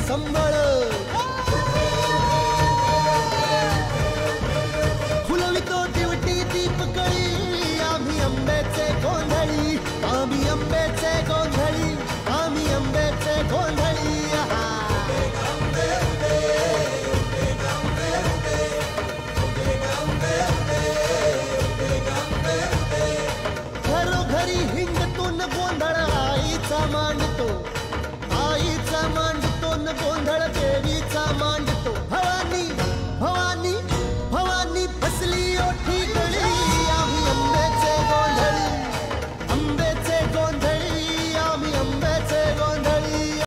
संबळ फुलवितो दिवटी दीपकळी आम्ही आंब्याचे गोंधळी आम्ही आंब्याचे गोंधळी आम्ही आंब्याचे गोंधळी घरोघरी हिंडतून गोंधळ आईचा मांडतो आईचा मांडतो गोंधळ देवीचा मांड